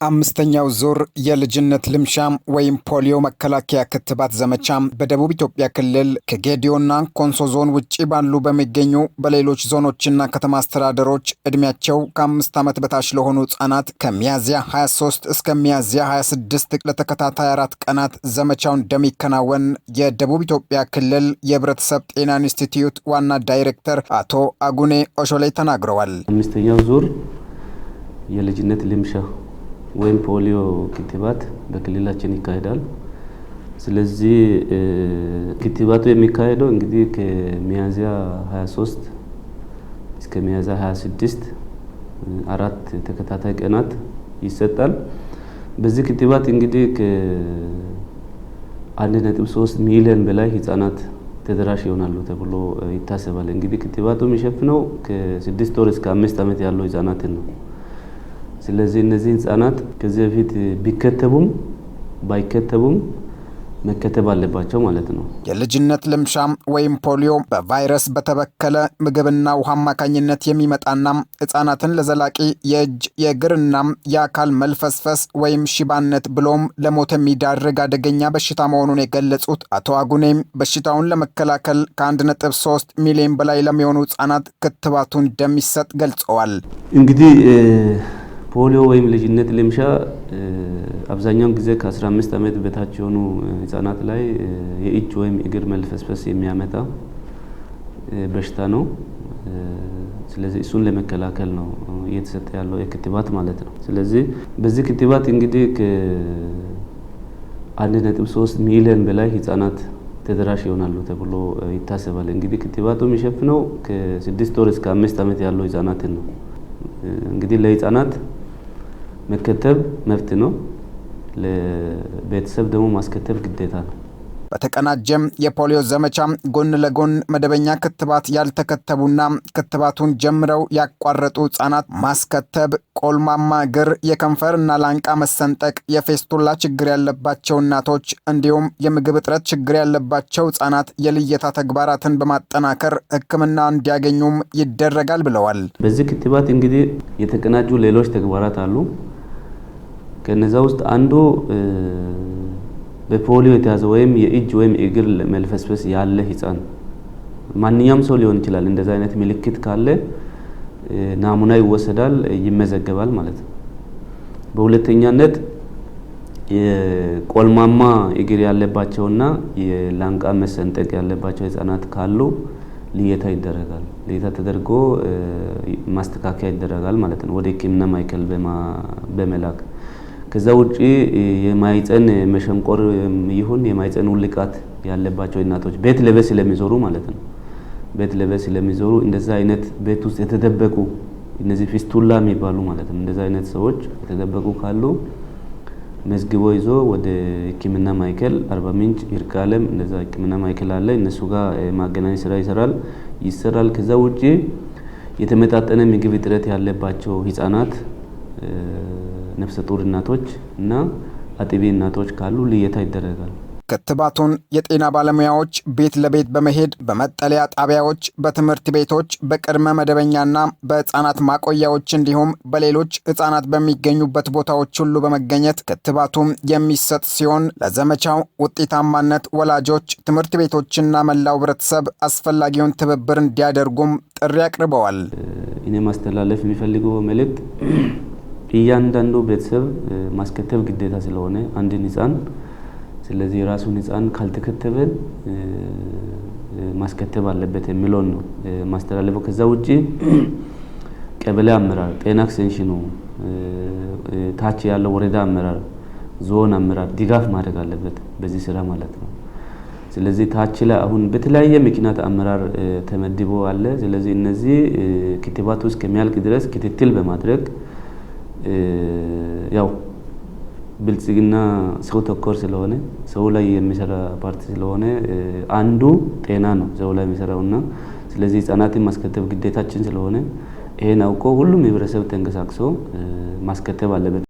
አምስተኛው ዙር የልጅነት ልምሻ ወይም ፖሊዮ መከላከያ ክትባት ዘመቻ በደቡብ ኢትዮጵያ ክልል ከጌዲዮና ኮንሶ ዞን ውጪ ባሉ በሚገኙ በሌሎች ዞኖችና ከተማ አስተዳደሮች እድሜያቸው ከ5 ዓመት በታች ለሆኑ ህጻናት ከሚያዝያ 23 እስከ ሚያዝያ 26 ለተከታታይ 4 ቀናት ዘመቻው እንደሚከናወን የደቡብ ኢትዮጵያ ክልል የህብረተሰብ ጤና ኢንስቲትዩት ዋና ዳይሬክተር አቶ አጉኔ ኦሾሌ ተናግረዋል። አምስተኛው ዙር የልጅነት ልምሻ ወይም ፖሊዮ ክትባት በክልላችን ይካሄዳል። ስለዚህ ክትባቱ የሚካሄደው እንግዲህ ከሚያዝያ 23 እስከ ሚያዝያ 26 4 ተከታታይ ቀናት ይሰጣል። በዚህ ክትባት እንግዲህ ከ1.3 ሚሊዮን በላይ ህጻናት ተደራሽ ይሆናሉ ተብሎ ይታሰባል። እንግዲህ ክትባቱ የሚሸፍነው ከ6 ወር እስከ 5 ዓመት ያለው ህጻናትን ነው። ስለዚህ እነዚህ ህጻናት ከዚህ በፊት ቢከተቡም ባይከተቡም መከተብ አለባቸው ማለት ነው። የልጅነት ልምሻ ወይም ፖሊዮ በቫይረስ በተበከለ ምግብና ውሃ አማካኝነት የሚመጣና ህጻናትን ለዘላቂ የእጅ የእግርና የአካል መልፈስፈስ ወይም ሽባነት ብሎም ለሞት የሚዳርግ አደገኛ በሽታ መሆኑን የገለጹት አቶ አጉኔም በሽታውን ለመከላከል ከ1.3 ሚሊዮን በላይ ለሚሆኑ ህጻናት ክትባቱ እንደሚሰጥ ገልጸዋል። እንግዲህ ፖሊዮ ወይም ልጅነት ልምሻ አብዛኛውን ጊዜ ከ15 ዓመት በታች የሆኑ ህጻናት ላይ የእጅ ወይም እግር መልፈስፈስ የሚያመጣ በሽታ ነው። ስለዚህ እሱን ለመከላከል ነው እየተሰጠ ያለው የክትባት ማለት ነው። ስለዚህ በዚህ ክትባት እንግዲህ ከ1.3 ሚሊዮን በላይ ህጻናት ተደራሽ ይሆናሉ ተብሎ ይታሰባል። እንግዲህ ክትባቱ የሚሸፍነው ከ6 ወር እስከ 5 ዓመት ያለው ህጻናትን ነው። እንግዲህ ለህጻናት መከተብ መብት ነው። ለቤተሰብ ደግሞ ማስከተብ ግዴታ ነው። በተቀናጀም የፖሊዮ ዘመቻ ጎን ለጎን መደበኛ ክትባት ያልተከተቡና ክትባቱን ጀምረው ያቋረጡ ህጻናት ማስከተብ፣ ቆልማማ እግር፣ የከንፈርና ላንቃ መሰንጠቅ፣ የፌስቱላ ችግር ያለባቸው እናቶች እንዲሁም የምግብ እጥረት ችግር ያለባቸው ህጻናት የልየታ ተግባራትን በማጠናከር ሕክምና እንዲያገኙም ይደረጋል ብለዋል። በዚህ ክትባት እንግዲህ የተቀናጁ ሌሎች ተግባራት አሉ። ከነዛ ውስጥ አንዱ በፖሊዮ የተያዘ ወይም የእጅ ወይም እግር መልፈስፈስ ያለ ህጻን ማንኛውም ሰው ሊሆን ይችላል። እንደዛ አይነት ምልክት ካለ ናሙና ይወሰዳል፣ ይመዘገባል ማለት ነው። በሁለተኛነት የቆልማማ እግር ያለባቸውና የላንቃ መሰንጠቅ ያለባቸው ህጻናት ካሉ ልየታ ይደረጋል። ልየታ ተደርጎ ማስተካከያ ይደረጋል ማለት ነው፣ ወደ ህክምና ማዕከል በመላክ። ከዛ ውጪ የማይፀን መሸንቆር ይሁን የማይፀን ውልቃት ያለባቸው እናቶች ቤት ለቤት ስለሚዞሩ ማለት ነው። ቤት ለቤት ስለሚዞሩ እንደዛ አይነት ቤት ውስጥ የተደበቁ እነዚህ ፊስቱላ የሚባሉ ማለት ነው። እንደዛ አይነት ሰዎች የተደበቁ ካሉ መዝግቦ ይዞ ወደ ህክምና ማዕከል አርባ ምንጭ፣ ይርጋለም እንደዛ ህክምና ማዕከል አለ። እነሱ ጋር ማገናኘት ስራ ይሰራል። ከዛ ውጪ የተመጣጠነ ምግብ እጥረት ያለባቸው ህጻናት፣ ነፍሰ ጡር እናቶች እና አጥቢ እናቶች ካሉ ልየታ ይደረጋል። ክትባቱን የጤና ባለሙያዎች ቤት ለቤት በመሄድ በመጠለያ ጣቢያዎች፣ በትምህርት ቤቶች፣ በቅድመ መደበኛና በህፃናት ማቆያዎች እንዲሁም በሌሎች ህፃናት በሚገኙበት ቦታዎች ሁሉ በመገኘት ክትባቱም የሚሰጥ ሲሆን ለዘመቻው ውጤታማነት ወላጆች፣ ትምህርት ቤቶችና መላው ህብረተሰብ አስፈላጊውን ትብብር እንዲያደርጉም ጥሪ አቅርበዋል። እኔ ማስተላለፍ የሚፈልገው መልእክት እያንዳንዱ ቤተሰብ ማስከተብ ግዴታ ስለሆነ አንድን ህፃን ስለዚህ ራሱን ህፃን ካልተከተበ ማስከተብ አለበት የሚለውን ነው ማስተላለፈው። ከዛ ውጪ ቀበሌ አመራር፣ ጤና ኤክስቴንሽኑ፣ ታች ያለው ወረዳ አመራር፣ ዞን አመራር ድጋፍ ማድረግ አለበት በዚህ ስራ ማለት ነው። ስለዚህ ታች ላይ አሁን በተለያየ ምክንያት አመራር ተመድቦ አለ። ስለዚህ እነዚህ ክትባቱ እስከሚያልቅ ድረስ ክትትል በማድረግ ያው ብልጽግና ሰው ተኮር ስለሆነ ሰው ላይ የሚሰራ ፓርቲ ስለሆነ አንዱ ጤና ነው ሰው ላይ የሚሰራውና ስለዚህ ህጻናትን ማስከተብ ግዴታችን ስለሆነ ይሄን አውቆ ሁሉም ህብረተሰብ ተንቀሳቅሶ ማስከተብ አለበት።